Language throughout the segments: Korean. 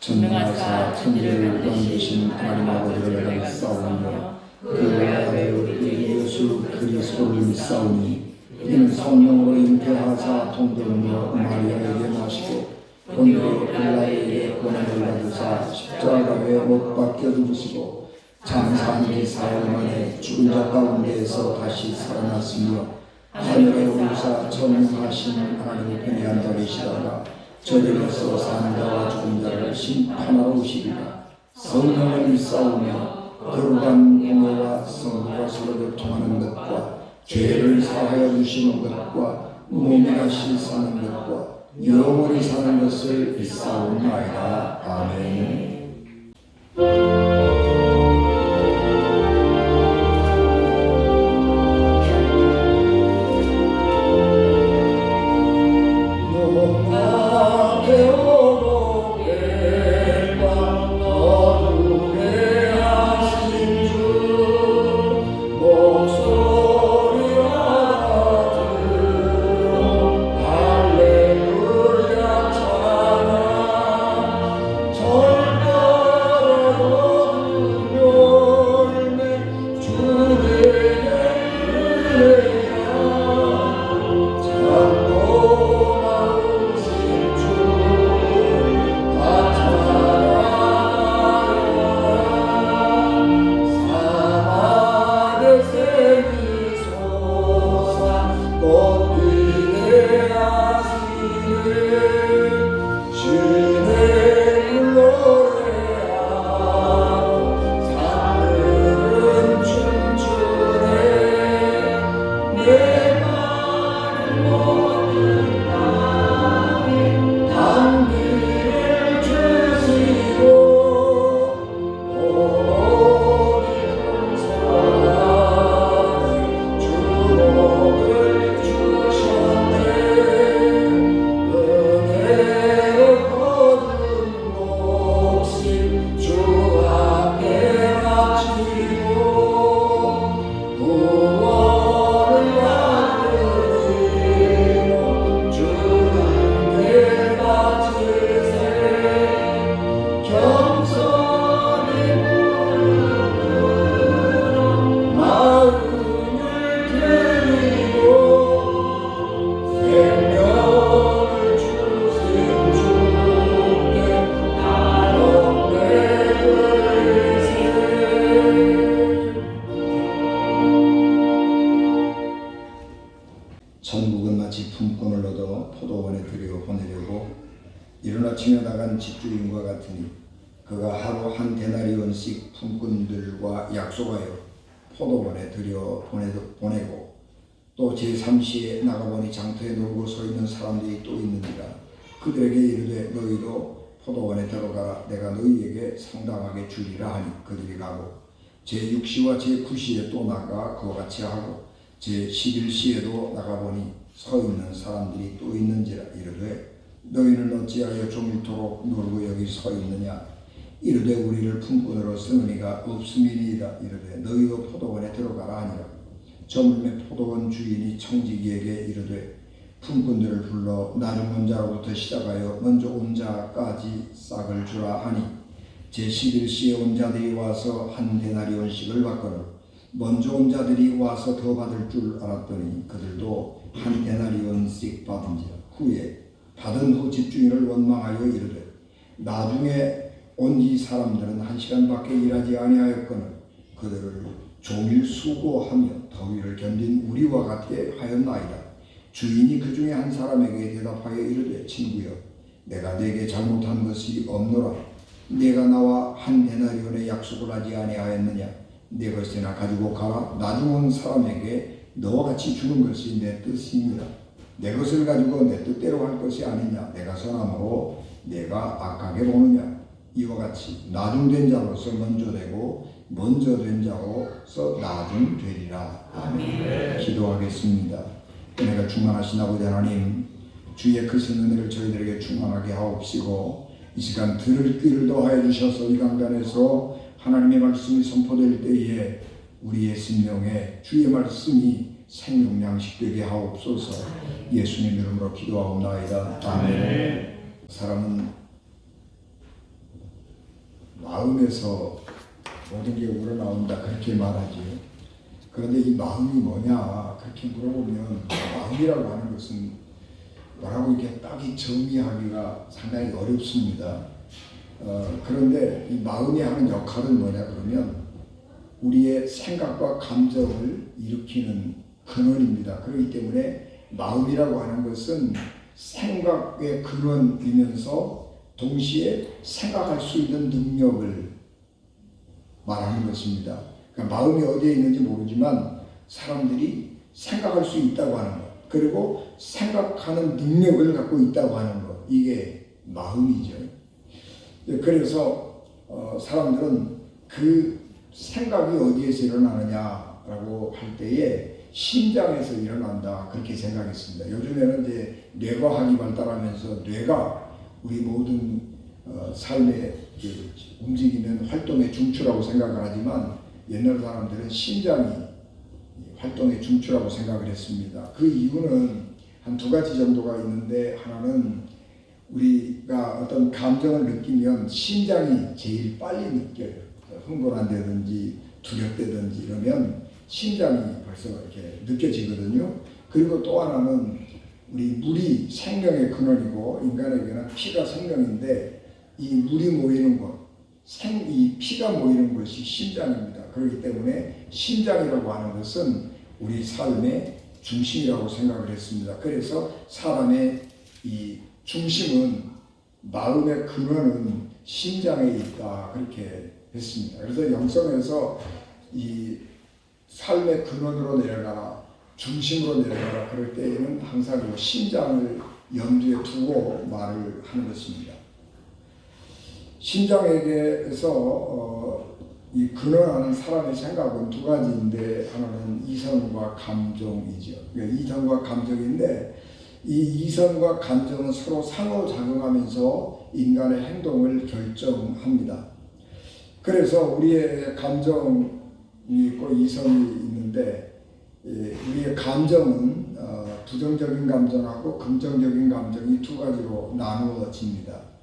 전능하사 천지를 만드신 하나님 아버지를 내가 싸우며 그 아들 우리 예수 그리스도를 싸우니 이는 성령으로 잉태하사 통정으로 마리아에게 나시고 본디오 빌라에게 고난을 받으사 십자가에 못 박혀 죽으시고 장사한 지 사흘 만에 죽은 자 가운데에서 다시 살아났으며 하늘에 오르사 전능하신 하나님의 편에 앉아 계시다가 저들에서 사는 자와 죽은 자를 심판하러 오시리라. 성령을 싸우며 거룩한 공의와 성부가 서로 교통하는 것과 죄를 사하여 주시는 것과 몸이 다시 사는 것과 영원히 사는 것을 싸우나이다. 아멘. 천국은 마치 품꾼을 얻어 포도원에 들여보내려고 이른 아침에 나간 집주인과 같으니 그가 하루 한 데나리온씩 품꾼들과 약속하여 포도원에 들여보내고 또 제3시에 나가보니 장터에 놀고 서 있는 사람들이 또 있느니라. 그들에게 이르되 너희도 포도원에 들어가라. 내가 너희에게 상당하게 주리라 하니 그들이 가고 제6시와 제9시에 또 나가 그와 같이 하고 제11시에도 나가보니 서 있는 사람들이 또 있는지라. 이르되 너희는 어찌하여 종일토록 놀고 여기 서 있느냐. 이르되 우리를 품꾼으로 쓰는 이가 없음이니이다. 이르되 너희도 포도원에 들어가라 하니라. 저물매 포도원 주인이 청지기에게 이르되 품꾼들을 불러 나중 온 자로부터 시작하여 먼저 온 자까지 싹을 주라 하니 제11시에 온 자들이 와서 한 데나리온씩을 받거늘 먼저 온 자들이 와서 더 받을 줄 알았더니 그들도 한 데나리온씩 받은지라. 후에 받은 후 집주인을 원망하여 이르되 나중에 온 이 사람들은 1시간밖에 일하지 아니하였거늘 그들을 종일 수고하며 더위를 견딘 우리와 같게 하였나이다. 주인이 그 중에 한 사람에게 대답하여 이르되 친구여 내가 네게 잘못한 것이 없노라. 네가 나와 한 데나리온의 약속을 하지 아니하였느냐. 네 것이나 가지고 가라. 나중 온 사람에게 너와 같이 주는 것이 내 뜻입니다. 내 것을 가지고 내 뜻대로 할 것이 아니냐. 내가 선함으로 내가 악하게 보느냐. 이와 같이 나중된 자로서 먼저 되고 먼저 된 자로서 나중 되리라. 아멘. 기도하겠습니다. 은혜가 충만하신 아버지 하나님, 주의 크신 은혜를 저희들에게 충만하게 하옵시고 이 시간 들을 귀를 더하여 주셔서 이 강단에서 하나님의 말씀이 선포될 때에 우리의 심령에 주의 말씀이 생명양식 되게 하옵소서. 예수님 이름으로 기도하옵나이다. 아멘. 사람은 마음에서 모든 게 우러나온다 그렇게 말하죠. 그런데 이 마음이 뭐냐 그렇게 물어보면 마음이라고 하는 것은 뭐라고 이렇게 딱히 정의하기가 상당히 어렵습니다. 그런데 이 마음이 하는 역할은 뭐냐 그러면 우리의 생각과 감정을 일으키는 근원입니다. 그렇기 때문에 마음이라고 하는 것은 생각의 근원이면서 동시에 생각할 수 있는 능력을 말하는 것입니다. 그러니까 마음이 어디에 있는지 모르지만 사람들이 생각할 수 있다고 하는 것, 그리고 생각하는 능력을 갖고 있다고 하는 것, 이게 마음이죠. 그래서 사람들은 그 생각이 어디에서 일어나느냐라고 할 때에 심장에서 일어난다 그렇게 생각했습니다. 요즘에는 이제 뇌과학이 발달하면서 뇌가 우리 모든 삶의 움직이는 활동의 중추라고 생각을 하지만 옛날 사람들은 심장이 활동의 중추라고 생각을 했습니다. 그 이유는 한 두 가지 정도가 있는데, 하나는 우리가 어떤 감정을 느끼면 심장이 제일 빨리 느껴요. 흥분한다든지 두렵다든지 이러면 심장이 벌써 이렇게 느껴지거든요. 그리고 또 하나는 우리 물이 생명의 근원이고 인간에게는 피가 생명인데 이 물이 모이는 곳, 이 피가 모이는 곳이 심장입니다. 그렇기 때문에 심장이라고 하는 것은 우리 삶의 중심이라고 생각을 했습니다. 그래서 사람의 이 중심은, 마음의 근원은 심장에 있다 그렇게 했습니다. 그래서 영성에서 이 삶의 근원으로 내려가라, 중심으로 내려가라 그럴 때에는 항상 그 심장을 염두에 두고 말을 하는 것입니다. 심장에게서 이 근원하는 사람의 생각은 두 가지인데, 하나는 이성과 감정이죠. 그러니까 이성과 감정인데, 이 이성과 감정은 서로 상호작용하면서 인간의 행동을 결정합니다. 그래서 우리의 감정이 있고 이성이 있는데, 우리의 감정은 부정적인 감정하고 긍정적인 감정이 두 가지로 나누어집니다.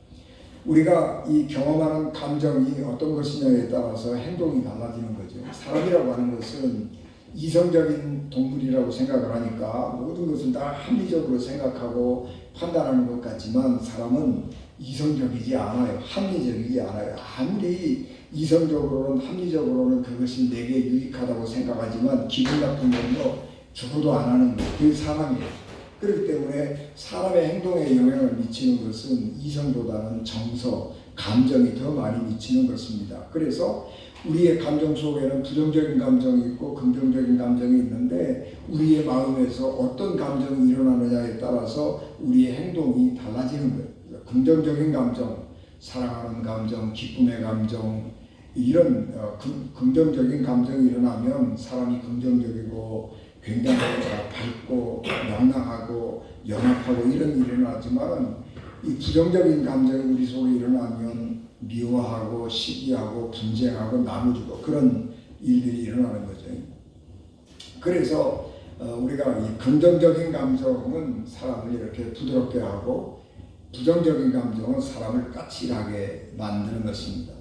우리가 이 경험하는 감정이 어떤 것이냐에 따라서 행동이 달라지는 거죠. 사람이라고 하는 것은 이성적인 동물이라고 생각을 하니까 모든 것은 다 합리적으로 생각하고 판단하는 것 같지만, 사람은 이성적이지 않아요. 합리적이지 않아요. 아무리 이성적으로는 합리적으로는 그것이 내게 유익하다고 생각하지만 기분 나쁜 건요 죽어도 안 하는 거예요. 그게 사람이에요. 그렇기 때문에 사람의 행동에 영향을 미치는 것은 이성보다는 정서, 감정이 더 많이 미치는 것입니다. 그래서 우리의 감정 속에는 부정적인 감정이 있고 긍정적인 감정이 있는데, 우리의 마음에서 어떤 감정이 일어나느냐에 따라서 우리의 행동이 달라지는 거예요. 긍정적인 감정, 사랑하는 감정, 기쁨의 감정, 이런 긍정적인 감정이 일어나면 사람이 긍정적이고 굉장히 밝고 명랑하고 연합하고 이런 일이 일어나지만, 이 부정적인 감정이 우리 속에 일어나면 미워하고 시기하고 분쟁하고 나누고 그런 일들이 일어나는 거죠. 그래서 우리가 이 긍정적인 감정은 사람을 이렇게 부드럽게 하고 부정적인 감정은 사람을 까칠하게 만드는 것입니다.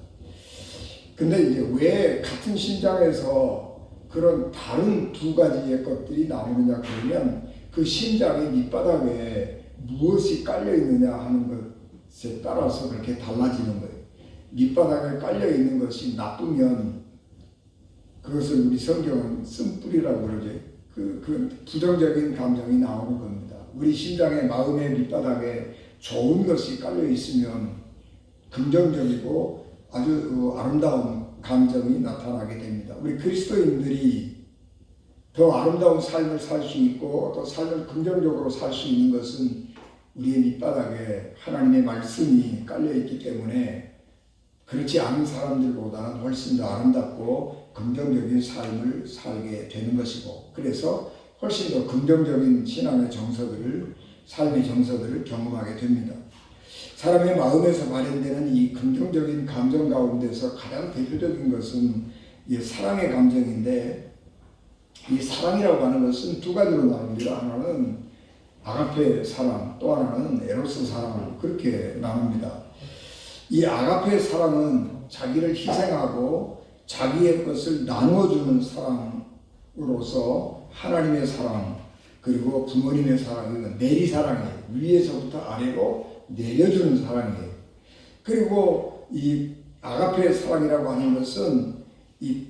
근데 이제 왜 같은 심장에서 그런 다른 두 가지의 것들이 나오느냐 그러면, 그 심장의 밑바닥에 무엇이 깔려 있느냐 하는 것에 따라서 그렇게 달라지는 거예요. 밑바닥에 깔려 있는 것이 나쁘면 그것을 우리 성경은 쓴뿌리라고 그러죠. 그 부정적인 감정이 나오는 겁니다. 우리 심장의 마음의 밑바닥에 좋은 것이 깔려 있으면 긍정적이고 아주 아름다운 감정이 나타나게 됩니다. 우리 그리스도인들이 더 아름다운 삶을 살 수 있고 또 삶을 긍정적으로 살 수 있는 것은 우리의 밑바닥에 하나님의 말씀이 깔려있기 때문에, 그렇지 않은 사람들보다는 훨씬 더 아름답고 긍정적인 삶을 살게 되는 것이고, 그래서 훨씬 더 긍정적인 신앙의 정서들을, 삶의 정서들을 경험하게 됩니다. 사람의 마음에서 발현되는 이 긍정적인 감정 가운데서 가장 대표적인 것은 이 사랑의 감정인데, 이 사랑이라고 하는 것은 두 가지로 나눕니다. 하나는 아가페 사랑, 또 하나는 에로스 사랑, 그렇게 나눕니다. 이 아가페 사랑은 자기를 희생하고 자기의 것을 나누어주는 사랑으로서 하나님의 사랑, 그리고 부모님의 사랑은 내리사랑이에요. 위에서부터 아래로 내려주는 사랑이에요. 그리고 이 아가페의 사랑이라고 하는 것은 이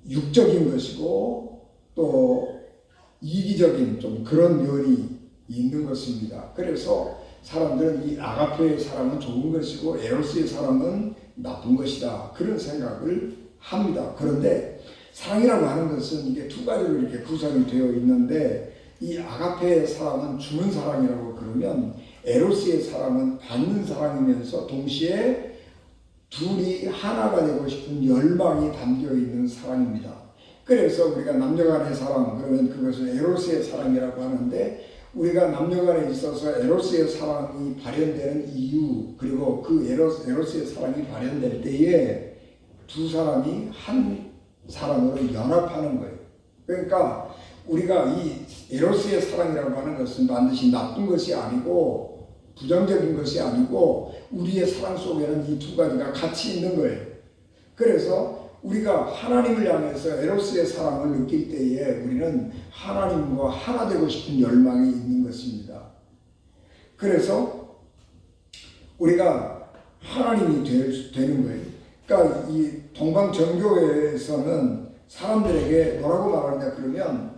육적인 것이고 또 이기적인 좀 그런 면이 있는 것입니다. 그래서 사람들은 이 아가페의 사랑은 좋은 것이고 에로스의 사랑은 나쁜 것이다, 그런 생각을 합니다. 그런데 사랑이라고 하는 것은 이게 두 가지로 이렇게 구성이 되어 있는데, 이 아가페의 사랑은 주는 사랑이라고 그러면 에로스의 사랑은 받는 사랑이면서 동시에 둘이 하나가 되고 싶은 열망이 담겨 있는 사랑입니다. 그래서 우리가 남녀간의 사랑 그러면 그것은 에로스의 사랑이라고 하는데, 우리가 남녀간에 있어서 에로스의 사랑이 발현되는 이유, 그리고 그 에로스의 사랑이 발현될 때에 두 사람이 한 사람으로 연합하는 거예요. 그러니까 우리가 이 에로스의 사랑이라고 하는 것은 반드시 나쁜 것이 아니고 부정적인 것이 아니고 우리의 사랑 속에는 이 두 가지가 같이 있는 거예요. 그래서 우리가 하나님을 향해서 에로스의 사랑을 느낄 때에 우리는 하나님과 하나 되고 싶은 열망이 있는 것입니다. 그래서 우리가 하나님이 되는 거예요. 그러니까 이 동방정교회에서는 사람들에게 뭐라고 말하느냐 그러면,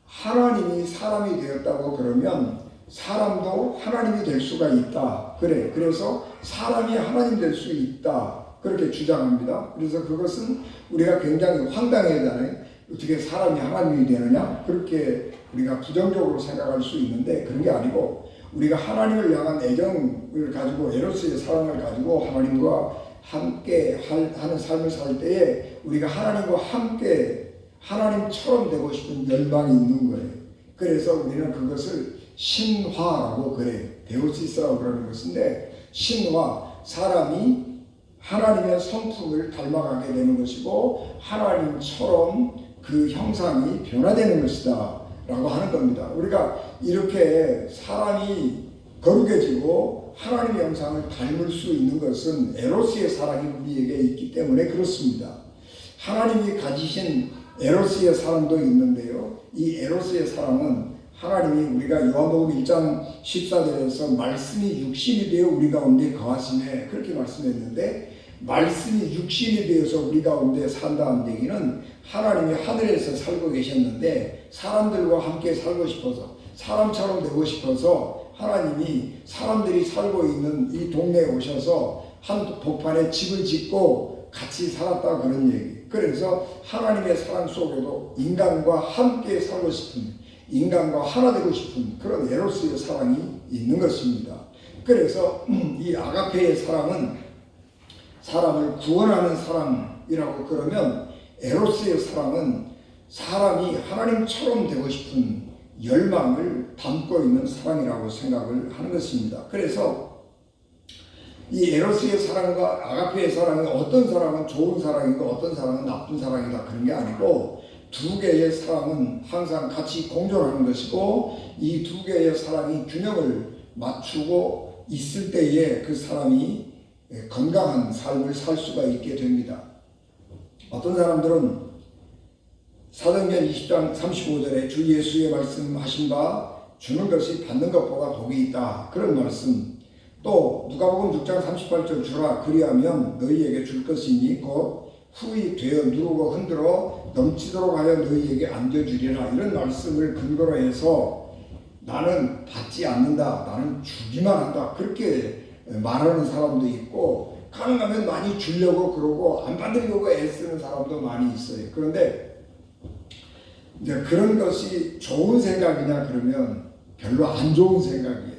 하나님이 사람이 되었다고 그러면 사람도 하나님이 될 수가 있다. 그래서 사람이 하나님 될 수 있다, 그렇게 주장합니다. 그래서 그것은 우리가 굉장히 황당하잖아요. 어떻게 사람이 하나님이 되느냐? 그렇게 우리가 부정적으로 생각할 수 있는데, 그런 게 아니고 우리가 하나님을 향한 애정을 가지고 에로스의 사랑을 가지고 하나님과 함께 하는 삶을 살 때에 우리가 하나님과 함께 하나님처럼 되고 싶은 열망이 있는 거예요. 그래서 우리는 그것을 신화라고 그래요. 데우시스라고 그러는 것인데, 신화, 사람이 하나님의 성품을 닮아가게 되는 것이고 하나님처럼 그 형상이 변화되는 것이다 라고 하는 겁니다. 우리가 이렇게 사람이 거룩해지고 하나님의 형상을 닮을 수 있는 것은 에로스의 사랑이 우리에게 있기 때문에 그렇습니다. 하나님이 가지신 에로스의 사랑도 있는데요, 이 에로스의 사랑은 하나님이, 우리가 요한복음 1장 14절에서 말씀이 육신이 되어 우리 가운데 거하시네, 그렇게 말씀했는데, 말씀이 육신이 되어서 우리 가운데 산다는 얘기는 하나님이 하늘에서 살고 계셨는데 사람들과 함께 살고 싶어서, 사람처럼 되고 싶어서 하나님이 사람들이 살고 있는 이 동네에 오셔서 한 복판에 집을 짓고 같이 살았다, 그런 얘기. 그래서 하나님의 사랑 속에도 인간과 함께 살고 싶은, 인간과 하나 되고 싶은 그런 에로스의 사랑이 있는 것입니다. 그래서 이 아가페의 사랑은 사람을 구원하는 사랑이라고 그러면, 에로스의 사랑은 사람이 하나님처럼 되고 싶은 열망을 담고 있는 사랑이라고 생각을 하는 것입니다. 그래서 이 에로스의 사랑과 아가페의 사랑은, 어떤 사랑은 좋은 사랑이고 어떤 사랑은 나쁜 사랑이다, 그런 게 아니고 두 개의 사랑은 항상 같이 공존하는 것이고, 이 두 개의 사랑이 균형을 맞추고 있을 때에 그 사람이 건강한 삶을 살 수가 있게 됩니다. 어떤 사람들은 사도행전 20장 35절에 주 예수의 말씀하신 바 주는 것이 받는 것보다 복이 있다, 그런 말씀, 또 누가복음 6장 38절 주라 그리하면 너희에게 줄 것이니 곧 후히 되어 누르고 흔들어 넘치도록 하여 너희에게 안겨주리라, 이런 말씀을 근거로 해서 나는 받지 않는다, 나는 주기만 한다, 그렇게 말하는 사람도 있고, 가능하면 많이 주려고 그러고 안 받으려고 애쓰는 사람도 많이 있어요. 그런데 이제 그런 것이 좋은 생각이냐 그러면 별로 안 좋은 생각이에요.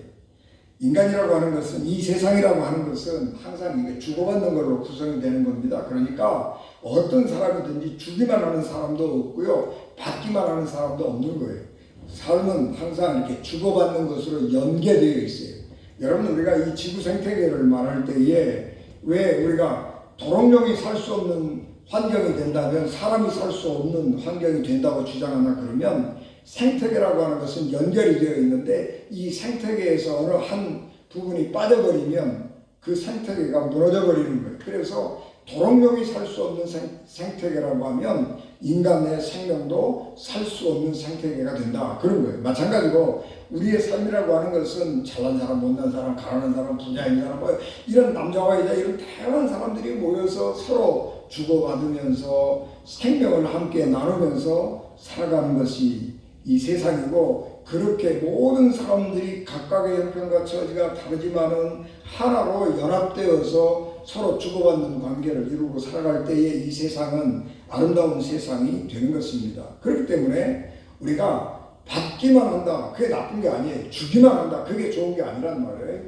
인간이라고 하는 것은, 이 세상이라고 하는 것은 항상 이게 주고받는 걸로 구성이 되는 겁니다. 그러니까 어떤 사람이든지 주기만 하는 사람도 없고요, 받기만 하는 사람도 없는 거예요. 삶은 항상 이렇게 주고받는 것으로 연계되어 있어요. 여러분, 우리가 이 지구 생태계를 말할 때에 왜 우리가 도롱뇽이 살 수 없는 환경이 된다면 사람이 살 수 없는 환경이 된다고 주장하나 그러면, 생태계라고 하는 것은 연결이 되어 있는데 이 생태계에서 어느 한 부분이 빠져버리면 그 생태계가 무너져 버리는 거예요. 그래서 도롱뇽이 살 수 없는 생태계라고 하면 인간의 생명도 살 수 없는 생태계가 된다. 그런 거예요. 마찬가지로 우리의 삶이라고 하는 것은 잘난 사람, 못난 사람, 가난한 사람, 부자인 사람, 뭐 이런 남자와 여자 이런 다양한 사람들이 모여서 서로 주고받으면서 생명을 함께 나누면서 살아가는 것이 이 세상이고, 그렇게 모든 사람들이 각각의 형편과 처지가 다르지만은 하나로 연합되어서 서로 주고받는 관계를 이루고 살아갈 때에 이 세상은 아름다운 세상이 되는 것입니다. 그렇기 때문에 우리가 받기만 한다, 그게 나쁜 게 아니에요. 주기만 한다, 그게 좋은 게 아니란 말이에요.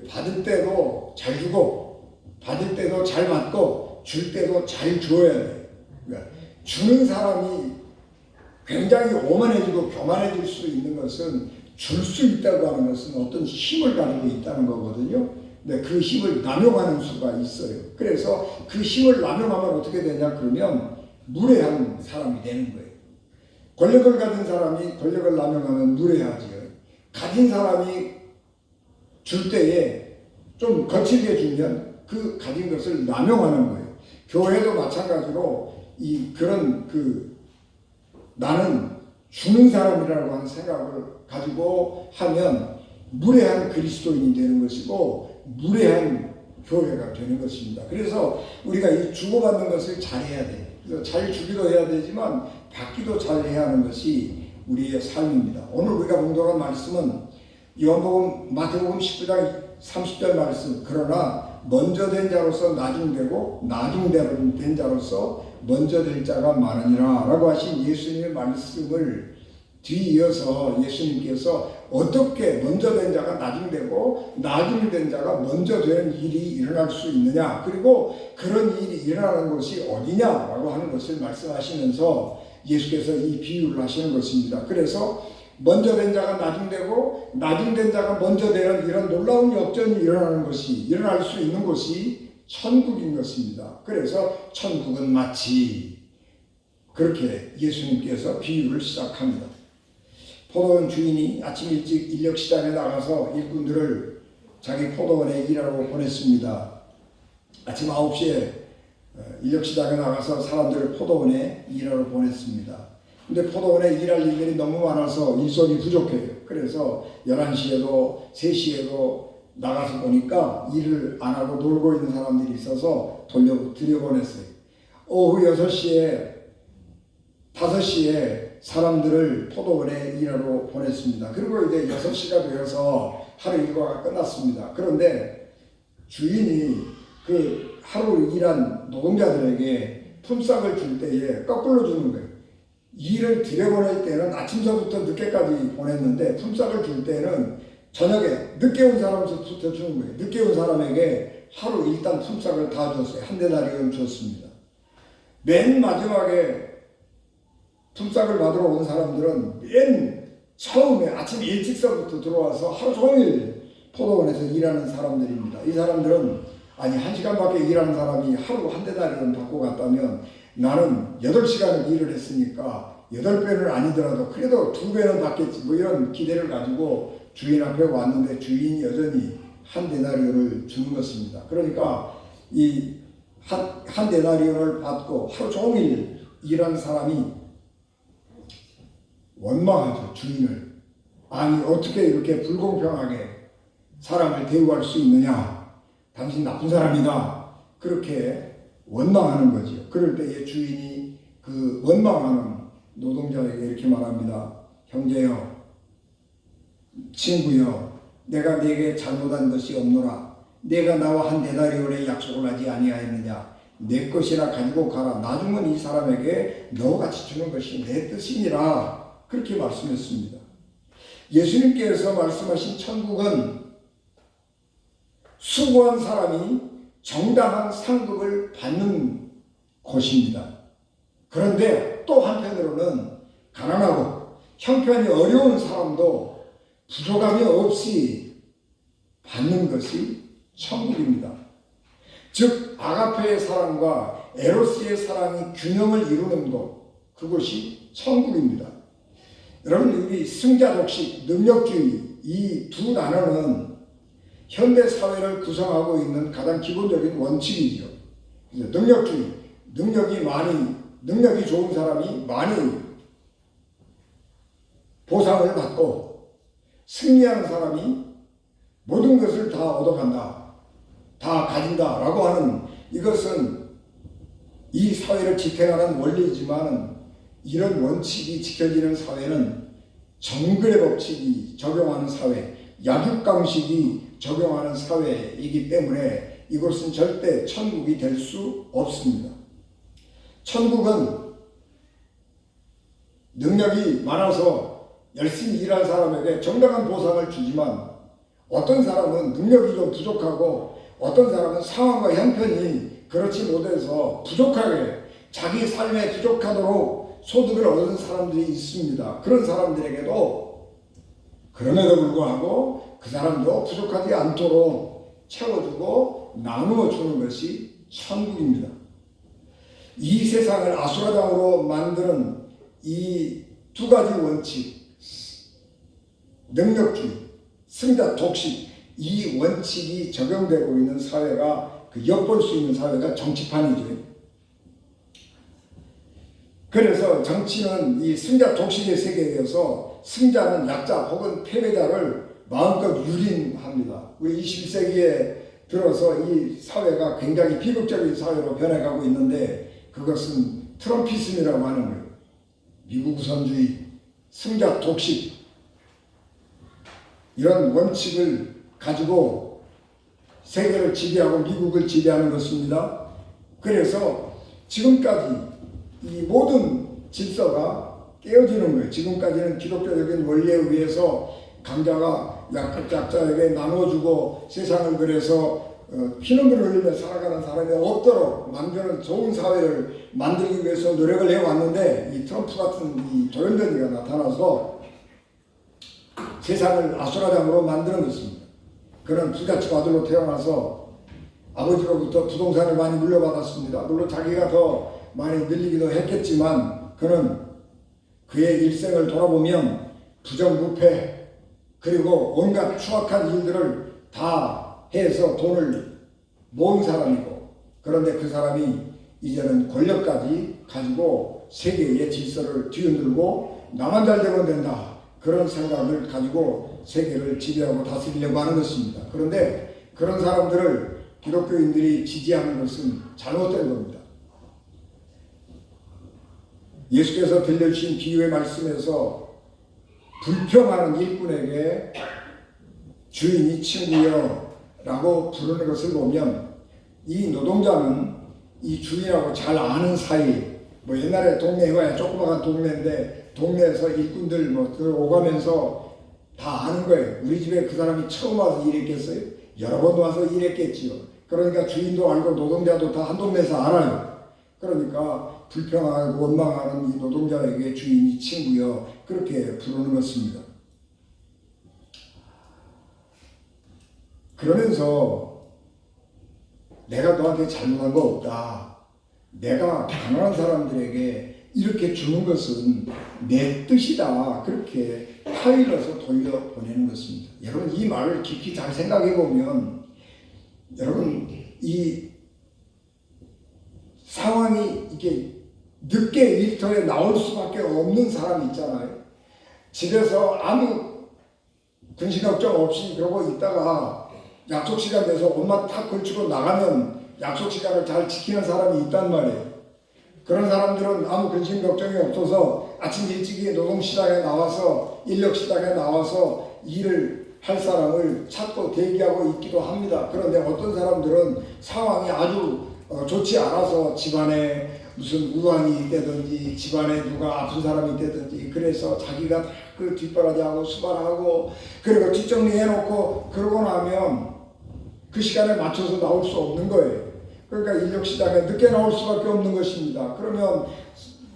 받을 때도 잘 주고, 받을 때도 잘 받고, 줄 때도 잘 줘야 돼요. 그러니까 주는 사람이 굉장히 오만해지고 교만해질 수 있는 것은, 줄 수 있다고 하는 것은 어떤 힘을 가지고 있다는 거거든요. 근데 그 힘을 남용하는 수가 있어요. 그래서 그 힘을 남용하면 어떻게 되냐 그러면 무례한 사람이 되는 거예요. 권력을 가진 사람이 권력을 남용하면 무례하지요. 가진 사람이 줄 때에 좀 거칠게 주면 그 가진 것을 남용하는 거예요. 교회도 마찬가지로 나는 주는 사람이라고 하는 생각을 가지고 하면 무례한 그리스도인이 되는 것이고 무례한 교회가 되는 것입니다. 그래서 우리가 이 주고받는 것을 잘해야 돼요. 그래서 잘 주기도 해야 되지만 받기도 잘 해야 하는 것이 우리의 삶입니다. 오늘 우리가 공독한 말씀은 요한복음 마태복음 19장 30절 말씀, 그러나 먼저 된 자로서 나중되고 나중된 자로서 먼저 될 자가 많으니라 라고 하신 예수님의 말씀을 뒤이어서 예수님께서 어떻게 먼저 된 자가 나중되고 나중된 자가 먼저 되는 일이 일어날 수 있느냐, 그리고 그런 일이 일어나는 것이 어디냐라고 하는 것을 말씀하시면서 예수께서 이 비유를 하시는 것입니다. 그래서 먼저 된 자가 나중되고 나중된 자가 먼저 되는 이런 놀라운 역전이 일어날 수 있는 곳이 천국인 것입니다. 그래서 천국은 마치 그렇게 예수님께서 비유를 시작합니다. 포도원 주인이 아침 일찍 인력시장에 나가서 일꾼들을 자기 포도원에 일하러 보냈습니다. 아침 9시에 인력시장에 나가서 사람들을 포도원에 일하러 보냈습니다. 근데 포도원에 일할 일들이 너무 많아서 일손이 부족해요. 그래서 11시에도 3시에도 나가서 보니까 일을 안 하고 놀고 있는 사람들이 있어서 들여보냈어요. 오후 6시에 5시에 사람들을 포도원에 일하러 보냈습니다. 그리고 이제 6시가 되어서 하루 일과가 끝났습니다. 그런데 주인이 그 하루 일한 노동자들에게 품삯을 줄 때에 거꾸로 주는 거예요. 일을 들여보낼 때는 아침서부터 늦게까지 보냈는데 품삯을 줄 때는 저녁에 늦게 온 사람부터 주는 거예요. 늦게 온 사람에게 하루 일단 품삯을 다 줬어요. 한 데나리온 줬습니다. 맨 마지막에 품삯을 받으러 온 사람들은 맨 처음에 아침 일찍서부터 들어와서 하루 종일 포도원에서 일하는 사람들입니다. 이 사람들은 1시간밖에 일하는 사람이 하루 한 데나리온 받고 갔다면 나는 8시간을 일을 했으니까 8배는 아니더라도 그래도 2배는 받겠지, 뭐 이런 기대를 가지고 주인 앞에 왔는데 주인이 여전히 한 데나리온을 주는 것입니다. 그러니까 이 한 데나리온을 받고 하루 종일 일한 사람이 원망하죠. 주인을. 아니 어떻게 이렇게 불공평하게 사람을 대우할 수 있느냐, 당신 나쁜 사람이다, 그렇게 원망하는 거죠. 그럴 때에 주인이 그 원망하는 노동자에게 이렇게 말합니다. 형제여, 친구여, 내가 네게 잘못한 것이 없노라. 내가 나와 한 데나리온의 약속을 하지 아니하였느냐. 내 것이라 가지고 가라. 나중은 이 사람에게 너같이 주는 것이 내 뜻이니라. 그렇게 말씀했습니다. 예수님께서 말씀하신 천국은 수고한 사람이 정당한 상급을 받는 곳입니다. 그런데 또 한편으로는 가난하고 형편이 어려운 사람도 부족함이 없이 받는 것이 천국입니다. 즉 아가페의 사랑과 에로스의 사랑이 균형을 이루는 곳, 그것이 천국입니다. 여러분, 우리 승자독식, 능력주의 이 두 단어는 현대 사회를 구성하고 있는 가장 기본적인 원칙이죠. 능력주의, 능력이 좋은 사람이 많이 보상을 받고 승리하는 사람이 모든 것을 다 얻어간다, 다 가진다라고 하는, 이것은 이 사회를 지탱하는 원리이지만 이런 원칙이 지켜지는 사회는 정글의 법칙이 적용하는 사회, 약육강식이 적용하는 사회이기 때문에 이것은 절대 천국이 될 수 없습니다. 천국은 능력이 많아서 열심히 일한 사람에게 정당한 보상을 주지만, 어떤 사람은 능력이 좀 부족하고 어떤 사람은 상황과 형편이 그렇지 못해서 부족하게 자기 삶에 부족하도록 소득을 얻은 사람들이 있습니다. 그런 사람들에게도 그럼에도 불구하고 그 사람도 부족하지 않도록 채워주고 나누어 주는 것이 천국입니다. 이 세상을 아수라장으로 만드는 이 두 가지 원칙, 능력주의, 승자 독식, 이 원칙이 적용되고 있는 사회가, 그 엿볼 수 있는 사회가 정치판이죠. 그래서 정치는 이 승자 독식의 세계에서 승자는 약자 혹은 패배자를 마음껏 유린합니다. 우리 21세기에 들어서 이 사회가 굉장히 비극적인 사회로 변해가고 있는데, 그것은 트럼피즘이라고 하는 거예요. 미국 우선주의, 승자 독식, 이런 원칙을 가지고 세계를 지배하고 미국을 지배하는 것입니다. 그래서 지금까지 이 모든 질서가 깨어지는 거예요. 지금까지는 기독교적인 원리에 의해서 강자가 약자에게 나눠주고 세상을 그래서 피눈물을 흘리며 살아가는 사람이 없도록 만드는 좋은 사회를 만들기 위해서 노력을 해왔는데, 이 트럼프 같은 이 조현변이가 나타나서 세상을 아수라장으로 만드는 것입니다. 그는 부잣집 아들로 태어나서 아버지로부터 부동산을 많이 물려받았습니다. 물론 자기가 더 많이 늘리기도 했겠지만, 그는 그의 일생을 돌아보면 부정부패 그리고 온갖 추악한 일들을 다 해서 돈을 모은 사람이고, 그런데 그 사람이 이제는 권력까지 가지고 세계의 질서를 뒤흔들고 나만 잘 되면 된다, 그런 생각을 가지고 세계를 지배하고 다스리려고 하는 것입니다. 그런데 그런 사람들을 기독교인들이 지지하는 것은 잘못된 겁니다. 예수께서 들려주신 비유의 말씀에서 불평하는 일꾼에게 주인이 친구여 라고 부르는 것을 보면, 이 노동자는 이 주인하고 잘 아는 사이, 옛날에 동네에 와야 조그마한 동네인데 동네에서 일꾼들 들어오가면서 다 아는 거예요. 우리 집에 그 사람이 처음 와서 일했겠어요? 여러 번 와서 일했겠지요. 그러니까 주인도 알고 노동자도 다 한 동네에서 알아요. 그러니까 불평하고 원망하는 이 노동자에게 주인이 친구여, 그렇게 부르는 것입니다. 그러면서 내가 너한테 잘못한 거 없다, 내가 가난한 사람들에게 이렇게 주는 것은 내 뜻이다, 그렇게 타일러서 돌려보내는 것입니다. 여러분, 이 말을 깊이 잘 생각해 보면, 여러분, 이 상황이 이렇게 늦게 일터에 나올 수밖에 없는 사람이 있잖아요. 집에서 아무 근심 걱정 없이 그러고 있다가 약속 시간 돼서 엄마 탁 걸치고 나가면 약속 시간을 잘 지키는 사람이 있단 말이에요. 그런 사람들은 아무 근심 걱정이 없어서 아침 일찍이 노동시장에 나와서, 인력시장에 나와서 일을 할 사람을 찾고 대기하고 있기도 합니다. 그런데 어떤 사람들은 상황이 아주 좋지 않아서 집안에 무슨 우환이 있다든지 집안에 누가 아픈 사람이 있다든지 그래서 자기가 그 뒷바라지하고 수발하고 그리고 뒷정리해놓고 그러고 나면 그 시간에 맞춰서 나올 수 없는 거예요. 그러니까 인력시장에 늦게 나올 수밖에 없는 것입니다. 그러면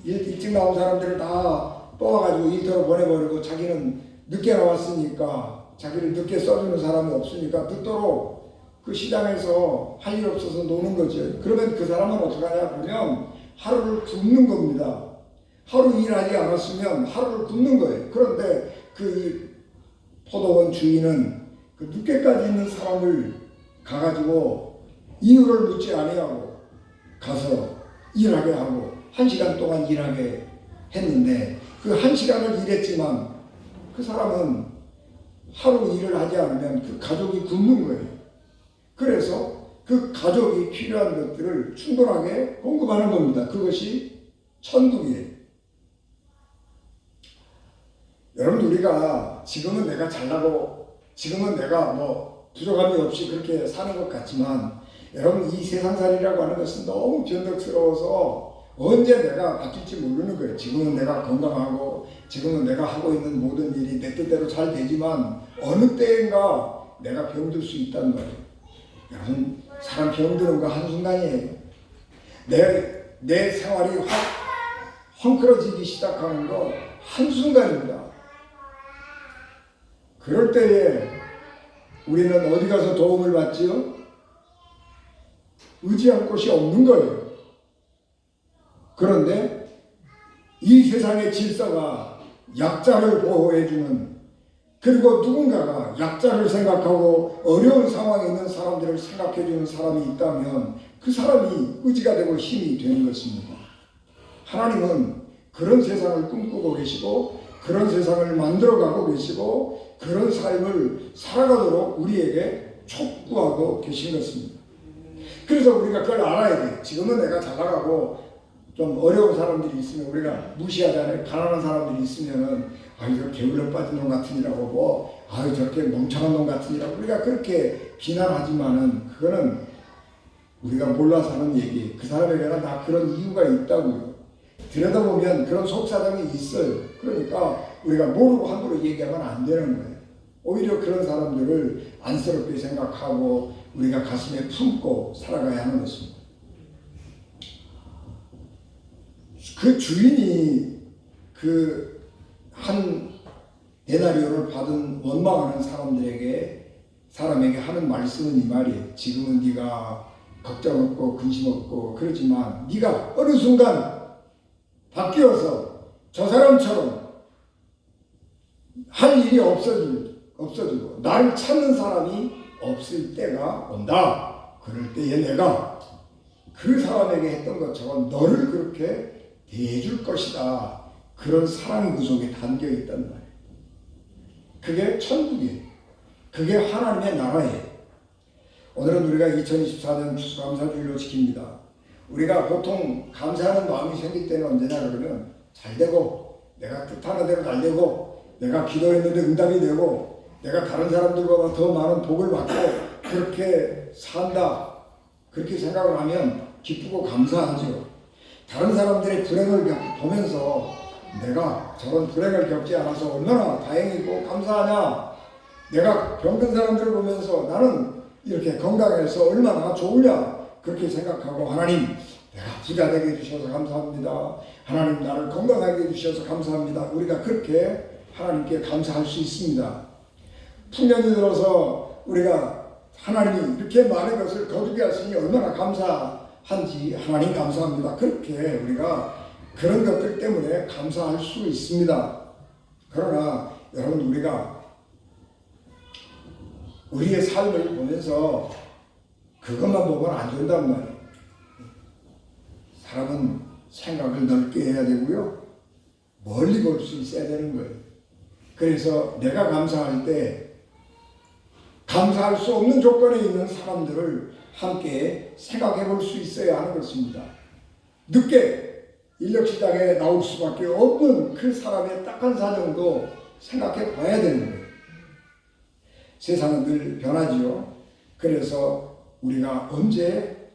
일찍 나온 사람들을 다 뽑아가지고 일터로 보내버리고 자기는 늦게 나왔으니까, 자기를 늦게 써주는 사람이 없으니까 늦도록 그 시장에서 할 일 없어서 노는 거죠. 그러면 그 사람은 어떻게 하냐 그러면 하루를 굶는 겁니다. 하루 일하지 않았으면 하루를 굶는 거예요. 그런데 그 포도원 주인은 그 늦게까지 있는 사람을 가가지고 이유를 묻지 아니하고 가서 일하게 하고 1시간 동안 일하게 했는데 그 1시간을 일했지만 그 사람은 하루 일을 하지 않으면 그 가족이 굶는 거예요. 그래서 그 가족이 필요한 것들을 충분하게 공급하는 겁니다. 그것이 천국이에요. 여러분, 우리가 지금은 내가 잘나고 지금은 내가 뭐 부족함이 없이 그렇게 사는 것 같지만 여러분, 이 세상살이라고 하는 것은 너무 변덕스러워서 언제 내가 바뀔지 모르는 거예요. 지금은 내가 건강하고 지금은 내가 하고 있는 모든 일이 내 뜻대로 잘 되지만 어느 때인가 내가 병들 수 있다는 말이에요. 여러분, 사람 병드는 거 한순간이에요. 내 생활이 헝클어지기 시작하는 거 한순간입니다. 그럴 때에 우리는 어디 가서 도움을 받지요? 의지할 곳이 없는 거예요. 그런데 이 세상의 질서가 약자를 보호해주는, 그리고 누군가가 약자를 생각하고 어려운 상황에 있는 사람들을 생각해주는 사람이 있다면 그 사람이 의지가 되고 힘이 되는 것입니다. 하나님은 그런 세상을 꿈꾸고 계시고 그런 세상을 만들어가고 계시고 그런 삶을 살아가도록 우리에게 촉구하고 계신 것입니다. 그래서 우리가 그걸 알아야 돼요. 지금은 내가 잘 나가고 좀 어려운 사람들이 있으면 우리가 무시하잖아요. 가난한 사람들이 있으면은 저 게을러 빠진 놈 같으니라고 뭐 저렇게 멍청한 놈 같으니라고 우리가 그렇게 비난하지만은 그거는 우리가 몰라서 하는 얘기. 그 사람에게는 다 그런 이유가 있다고요. 들여다보면 그런 속사정이 있어요. 그러니까 우리가 모르고 함부로 얘기하면 안 되는 거예요. 오히려 그런 사람들을 안쓰럽게 생각하고 우리가 가슴에 품고 살아가야 하는 것입니다. 그 주인이 그 한 데나리오를 받은 원망하는 사람에게 하는 말씀은 이 말이에요. 지금은 네가 걱정 없고 근심 없고 그러지만 네가 어느 순간 바뀌어서 저 사람처럼 할 일이 없어지고 나를 찾는 사람이 없을 때가 온다. 그럴 때에 내가 그 사람에게 했던 것처럼 너를 그렇게 대해줄 것이다. 그런 사랑이 그 속에 담겨 있단 말이에요. 그게 천국이에요. 그게 하나님의 나라예요. 오늘은 우리가 2024년 추수감사주일로 지킵니다. 우리가 보통 감사하는 마음이 생길 때는 언제냐 그러면 잘 되고 내가 뜻하는 대로 잘 되고 내가 기도했는데 응답이 되고 내가 다른 사람들보다 더 많은 복을 받고 그렇게 산다. 그렇게 생각을 하면 기쁘고 감사하죠. 다른 사람들의 불행을 보면서 내가 저런 불행을 겪지 않아서 얼마나 다행이고 감사하냐. 내가 병든 사람들을 보면서 나는 이렇게 건강해서 얼마나 좋으냐. 그렇게 생각하고 하나님, 내가 부자 되게 해주셔서 감사합니다. 하나님, 나를 건강하게 해주셔서 감사합니다. 우리가 그렇게 하나님께 감사할 수 있습니다. 풍년이 들어서 우리가 하나님이 이렇게 많은 것을 거두게 하시니 얼마나 감사한지 하나님 감사합니다. 그렇게 우리가 그런 것들 때문에 감사할 수 있습니다. 그러나 여러분, 우리가 우리의 삶을 보면서 그것만 보면 안 된단 말이에요. 사람은 생각을 넓게 해야 되고요. 멀리 볼 수 있어야 되는 거예요. 그래서 내가 감사할 때 감사할 수 없는 조건에 있는 사람들을 함께 생각해 볼 수 있어야 하는 것입니다. 늦게 인력시장에 나올 수밖에 없는 그 사람의 딱한 사정도 생각해 봐야 되는 거예요. 세상은 늘 변하지요. 그래서 우리가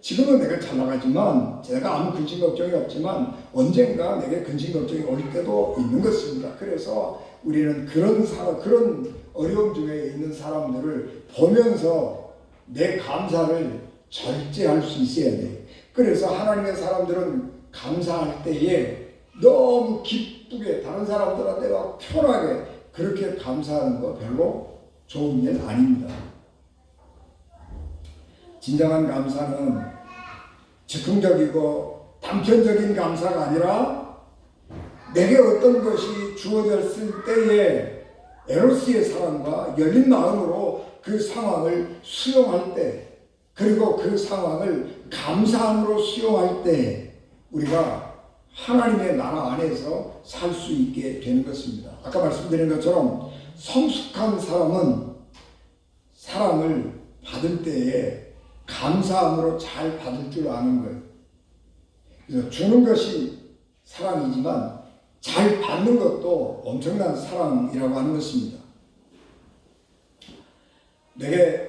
지금은 내가 잘 나가지만 제가 아무 근심 걱정이 없지만 언젠가 내게 근심 걱정이 올 때도 있는 것입니다. 그래서 우리는 그런 어려움 중에 있는 사람들을 보면서 내 감사를 절제할 수 있어야 돼요. 그래서 하나님의 사람들은 감사할 때에 너무 기쁘게 다른 사람들한테 막 편하게 그렇게 감사하는 거 별로 좋은 일 아닙니다. 진정한 감사는 즉흥적이고 단편적인 감사가 아니라 내게 어떤 것이 주어졌을 때에 에로스의 사랑과 열린 마음으로 그 상황을 수용할 때, 그리고 그 상황을 감사함으로 수용할 때 우리가 하나님의 나라 안에서 살 수 있게 되는 것입니다. 아까 말씀드린 것처럼 성숙한 사람은 사랑을 받을 때에 감사함으로 잘 받을 줄 아는 거예요. 그래서 주는 것이 사랑이지만 잘 받는 것도 엄청난 사랑이라고 하는 것입니다. 내게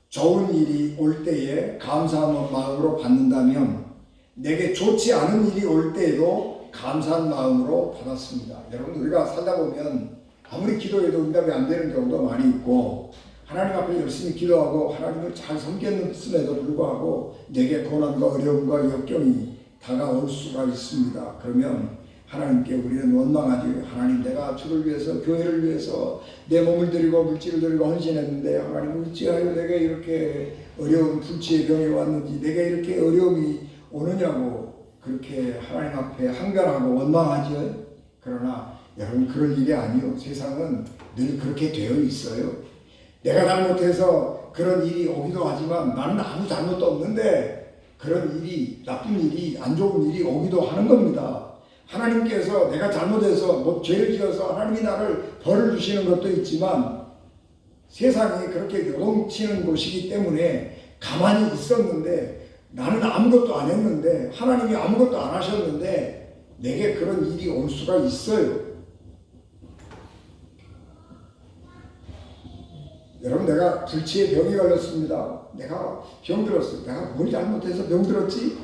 좋은 일이 올 때에 감사한 마음으로 받는다면 내게 좋지 않은 일이 올 때에도 감사한 마음으로 받았습니다. 여러분, 우리가 살다 보면 아무리 기도해도 응답이 안 되는 경우도 많이 있고 하나님 앞에 열심히 기도하고 하나님을 잘 섬겼음에도 불구하고 내게 고난과 어려움과 역경이 다가올 수가 있습니다. 그러면 하나님께 우리는 원망하지. 하나님, 내가 주를 위해서, 교회를 위해서 내 몸을 드리고 물질을 드리고 헌신했는데 하나님 어찌하여 내가 이렇게 어려운 불치의 병에 왔는지, 내가 이렇게 어려움이 오느냐고 그렇게 하나님 앞에 한간하고 원망하지요. 그러나 여러분, 그럴 일이 아니요. 세상은 늘 그렇게 되어 있어요. 내가 잘못해서 그런 일이 오기도 하지만 나는 아무 잘못도 없는데 그런 일이, 나쁜 일이, 안 좋은 일이 오기도 하는 겁니다. 하나님께서 내가 잘못해서 뭐 죄를 지어서 하나님이 나를 벌을 주시는 것도 있지만 세상이 그렇게 요동치는 곳이기 때문에 가만히 있었는데 나는 아무것도 안 했는데 하나님이 아무것도 안 하셨는데 내게 그런 일이 올 수가 있어요. 여러분, 내가 불치의 병이 걸렸습니다. 내가 병들었어요. 내가 뭘 잘못해서 병들었지?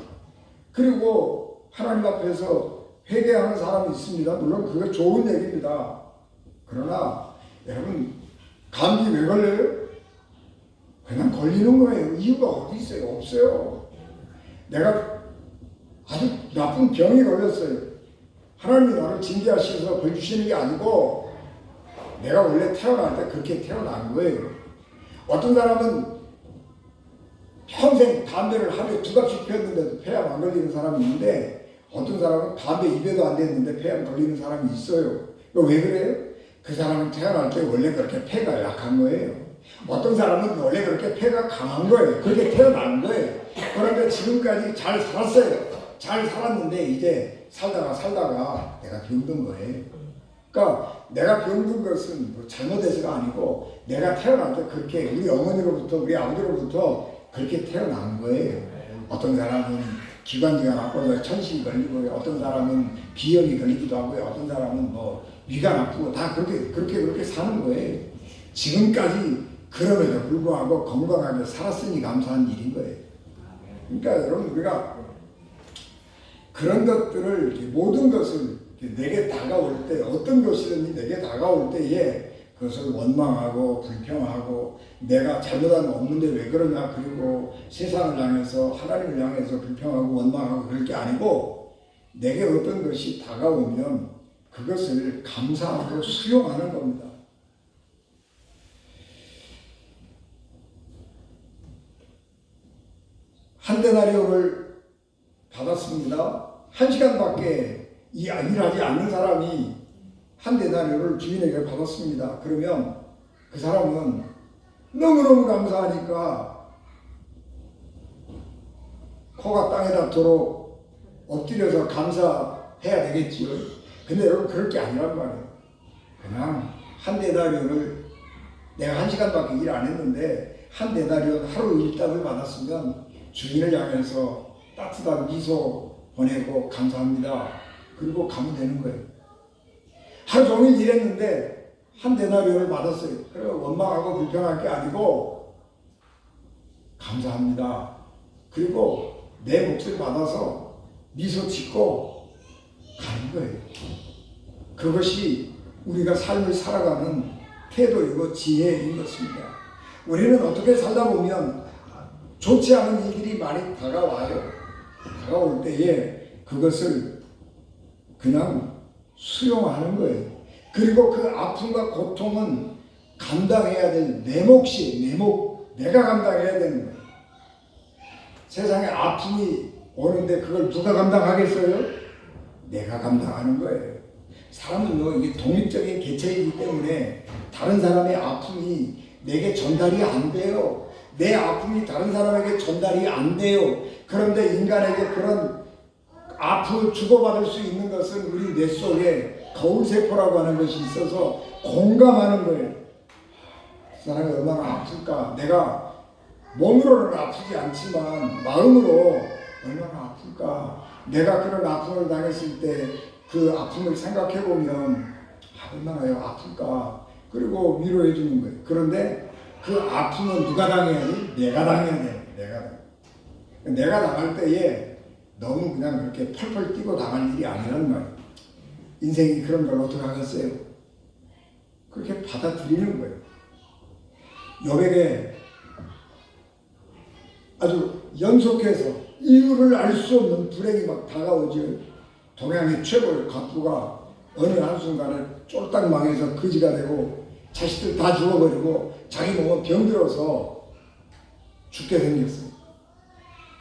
그리고 하나님 앞에서 회개하는 사람이 있습니다. 물론 그게 좋은 얘기입니다. 그러나 여러분, 감기 왜 걸려요? 그냥 걸리는 거예요. 이유가 어디 있어요? 없어요. 내가 아주 나쁜 병이 걸렸어요. 하나님이 나를 징계하셔서 벌 주시는 게 아니고 내가 원래 태어날 때 그렇게 태어난 거예요. 어떤 사람은 평생 담배를 하루에 2갑씩 피웠는데도 폐암 안 걸리는 사람이 있는데 어떤 사람은 담배 입에도 안 됐는데 폐암 걸리는 사람이 있어요. 왜 그래요? 그 사람은 태어날 때 원래 그렇게 폐가 약한 거예요. 어떤 사람은 원래 그렇게 폐가 강한 거예요. 그렇게 태어난 거예요. 그런데 지금까지 잘 살았어요. 잘 살았는데 이제 살다가 내가 병든 거예요. 그러니까 내가 병든 것은 뭐 잘못해서가 아니고 내가 태어날 때 그렇게 우리 어머니로부터 우리 아버지로부터 그렇게 태어난 거예요. 어떤 사람은 기관지가 나빠서 천식이 걸리고요. 어떤 사람은 비염이 걸리기도 하고요. 어떤 사람은 뭐 위가 나쁘고 다 그렇게 사는 거예요. 지금까지 그럼에도 불구하고 건강하게 살았으니 감사한 일인 거예요. 그러니까 여러분, 우리가 그런 것들을, 모든 것을 내게 다가올 때, 어떤 것이든지 내게 다가올 때에 그것을 원망하고 불평하고 내가 잘못한 거 없는데 왜 그러냐, 그리고 세상을 향해서 하나님을 향해서 불평하고 원망하고 그럴 게 아니고 내게 어떤 것이 다가오면 그것을 감사하고 수용하는 겁니다. 한 데나리온을 받았습니다. 1시간밖에 일하지 않는 사람이 한 데나리온을 주인에게 받았습니다. 그러면 그 사람은 너무너무 감사하니까 코가 땅에 닿도록 엎드려서 감사해야 되겠지요. 근데 여러분, 그럴 게 아니란 말이에요. 그냥 한 데나리온을 내가 1시간밖에 일 안 했는데 한 데나리온 하루 일당을 받았으면 주인을 향해서 따뜻한 미소 보내고 감사합니다. 그리고 가면 되는 거예요. 하루 종일 일했는데 한 데나리온을 받았어요. 그래, 원망하고 불평할 게 아니고 감사합니다. 그리고 내 몫을 받아서 미소 짓고 가는 거예요. 그것이 우리가 삶을 살아가는 태도이고 지혜인 것입니다. 우리는 어떻게 살다 보면 좋지 않은 일들이 많이 다가와요. 다가올 때에 그것을 그냥 수용하는 거예요. 그리고 그 아픔과 고통은 감당해야 될 내 몫이 내가 감당해야 되는 거예요. 세상에 아픔이 오는데 그걸 누가 감당하겠어요? 내가 감당하는 거예요. 사람은요, 이게 독립적인 개체이기 때문에 다른 사람의 아픔이 내게 전달이 안 돼요. 내 아픔이 다른 사람에게 전달이 안 돼요. 그런데 인간에게 그런 아픔을 주고받을 수 있는 것은 우리 뇌 속에 거울세포라고 하는 것이 있어서 공감하는 거예요. 그 사람이 얼마나 아플까. 내가 몸으로는 아프지 않지만 마음으로 얼마나 아플까. 내가 그런 아픔을 당했을 때 그 아픔을 생각해 보면 얼마나 아플까. 그리고 위로해 주는 거예요. 그런데 그 아픔은 누가 당해야 돼? 내가 당해야 돼. 내가 당할 때에 너무 그냥 그렇게 펄펄 뛰고 당할 일이 아니란 말이에요. 인생이 그런 걸 어떻게 하겠어요? 그렇게 받아들이는 거예요. 욥에게 아주 연속해서 이유를 알 수 없는 불행이 막 다가오죠. 동양의 최고의 갑부가 어느 한순간에 쫄딱 망해서 거지가 되고 자식들 다 죽어버리고 자기 몸은 병들어서 죽게 생겼어요.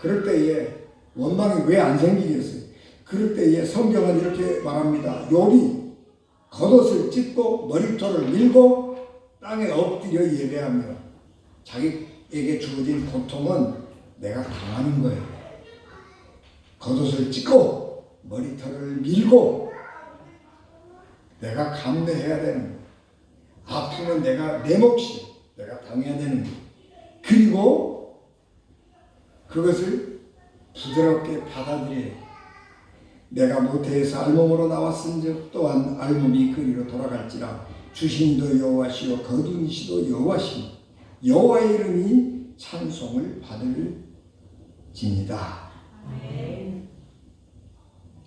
그럴 때에 원망이 왜 안 생기겠어요? 그럴 때에 성경은 이렇게 말합니다. 욥이 겉옷을 찢고 머리털을 밀고 땅에 엎드려 예배하며 자기에게 주어진 고통은 내가 당하는 거예요. 겉옷을 찢고 머리털을 밀고 내가 감내해야 되는 거예요. 아픔은 내 몫이 내가 당해야 되는 거예요. 그리고 그것을 부드럽게 받아들여요. 내가 모태에서 알몸으로 나왔은즉 또한 알몸이 그리로 돌아갈지라. 주신이도 여호와시요 거두이시도 여호와시니 여호와의 이름이 찬송을 받을지니라.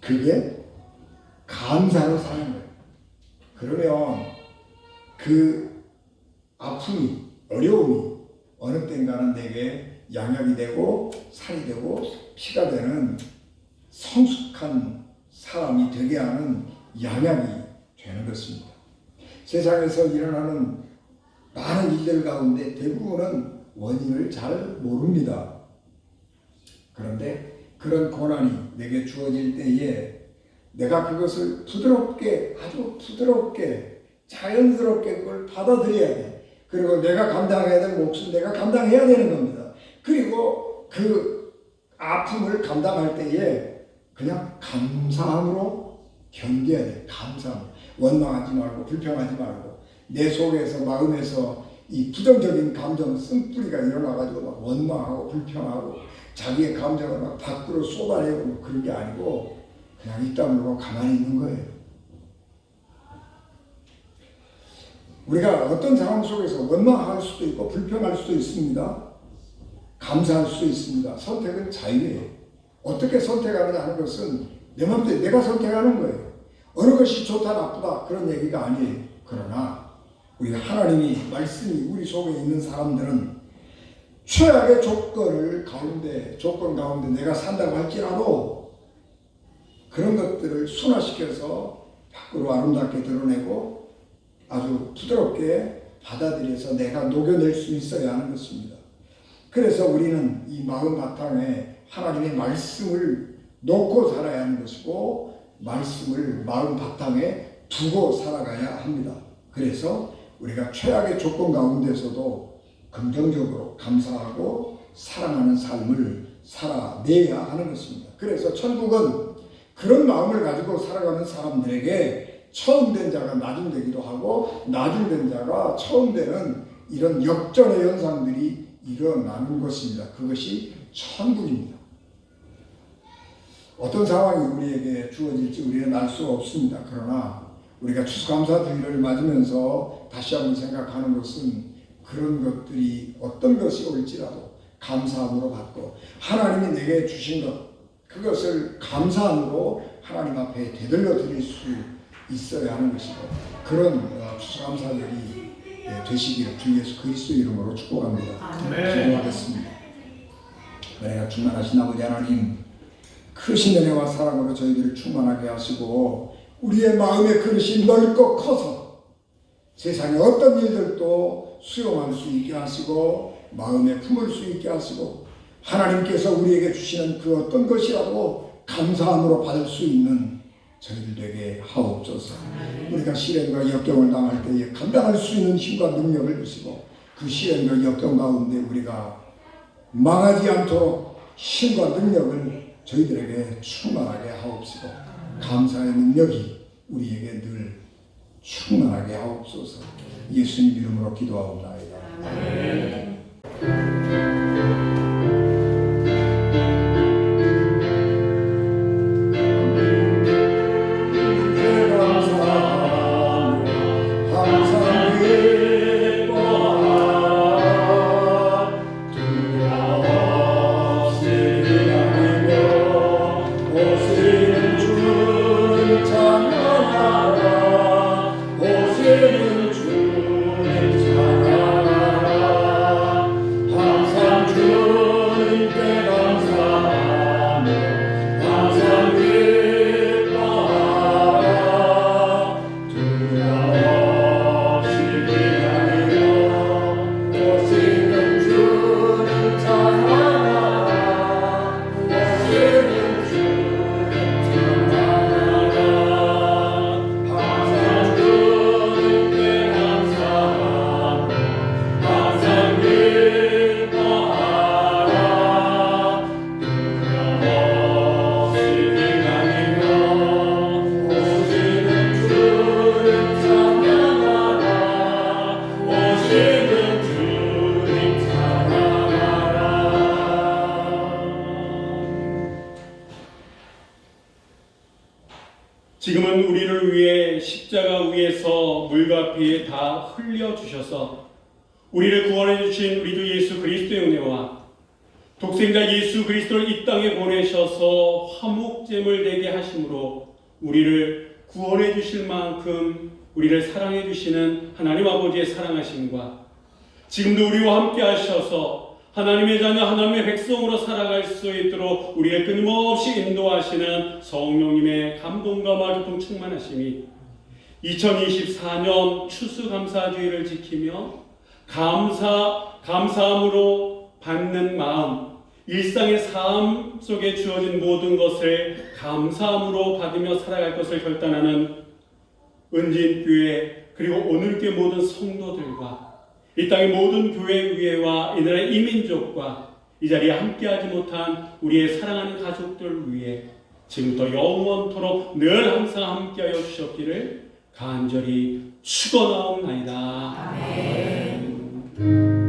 그게 감사로 사는 거예요. 그러면 그 아픔이, 어려움이 어느 땐가는 내게 양약이 되고 살이 되고 피가 되는 성숙한 사람이 되게 하는 양약이 되는 것입니다. 세상에서 일어나는 많은 일들 가운데 대부분은 원인을 잘 모릅니다. 그런데 그런 고난이 내게 주어질 때에 내가 그것을 부드럽게, 아주 부드럽게, 자연스럽게 그걸 받아들여야 돼. 그리고 내가 감당해야 될 몫은 내가 감당해야 되는 겁니다. 그리고 그 아픔을 감당할 때에 그냥 감사함으로 견뎌야 돼. 감사함. 원망하지 말고 불평하지 말고 내 속에서 마음에서 이 부정적인 감정 쓴뿌리가 일어나가지고 막 원망하고 불평하고 자기의 감정을 막 밖으로 쏟아내고 뭐 그런 게 아니고 그냥 입 다물고 가만히 있는 거예요. 우리가 어떤 상황 속에서 원망할 수도 있고 불평할 수도 있습니다. 감사할 수도 있습니다. 선택은 자유예요. 어떻게 선택하느냐 하는 것은 내 맘대로 내가 선택하는 거예요. 어느 것이 좋다 나쁘다 그런 얘기가 아니에요. 그러나 우리 하나님이 말씀이 우리 속에 있는 사람들은 최악의 조건 가운데 내가 산다고 할지라도 그런 것들을 순화시켜서 밖으로 아름답게 드러내고 아주 부드럽게 받아들여서 내가 녹여낼 수 있어야 하는 것입니다. 그래서 우리는 이 마음 바탕에 하나님의 말씀을 놓고 살아야 하는 것이고 말씀을 마음 바탕에 두고 살아가야 합니다. 그래서 우리가 최악의 조건 가운데서도 긍정적으로 감사하고 사랑하는 삶을 살아내야 하는 것입니다. 그래서 천국은 그런 마음을 가지고 살아가는 사람들에게 처음 된 자가 나중 되기도 하고 나중 된 자가 처음 되는 이런 역전의 현상들이 일어나는 것입니다. 그것이 천국입니다. 어떤 상황이 우리에게 주어질지 우리는 알 수가 없습니다. 그러나 우리가 추수감사주일을 맞으면서 다시 한번 생각하는 것은 그런 것들이 어떤 것이 올지라도 감사함으로 받고 하나님이 내게 주신 것 그것을 감사함으로 하나님 앞에 되돌려 드릴 수 있어야 하는 것이고 그런 추수감사절이 되시기를 주 예수 그리스도의 이름으로 축복합니다. 기도하겠습니다. 은혜가 충만하신 아버지 하나님 크신 은혜와 사랑으로 저희들을 충만하게 하시고 우리의 마음의 그릇이 넓고 커서 세상의 어떤 일들도 수용할 수 있게 하시고 마음에 품을 수 있게 하시고 하나님께서 우리에게 주시는 그 어떤 것이라도 감사함으로 받을 수 있는 저희들에게 하옵소서. 우리가 시련과 역경을 당할 때에 감당할 수 있는 힘과 능력을 주시고 그 시련과 역경 가운데 우리가 망하지 않도록 힘과 능력을 저희들에게 충만하게 하옵시고 감사의 능력이 우리에게 늘 충만하게 하옵소서. 예수님 이름으로 기도하옵나이다. 아멘. 지금은 우리를 위해 십자가 위에서 물과 피에 다 흘려주셔서 우리를 구원해 주신 우리 주 예수 그리스도의 은혜와 독생자 예수 그리스도를 이 땅에 보내셔서 화목제물 되게 하심으로 우리를 구원해 주실 만큼 우리를 사랑해 주시는 하나님 아버지의 사랑하심과 지금도 우리와 함께 하셔서 하나님의 자녀 하나님의 백성으로 살아갈 수 있도록 우리를 끊임없이 인도하시는 성령님의 감동과 마기품 충만하심이 2024년 추수감사주의를 지키며 감사함으로 받는 마음, 일상의 삶 속에 주어진 모든 것을 감사함으로 받으며 살아갈 것을 결단하는 은진교회 그리고 오늘교회 모든 성도들과 이 땅의 모든 교회 위에와 이 나라의 이민족과 이 자리에 함께하지 못한 우리의 사랑하는 가족들 위해 지금부터 영원토록 늘 항상 함께하여 주셨기를 간절히 축원하옵나이다. 아멘.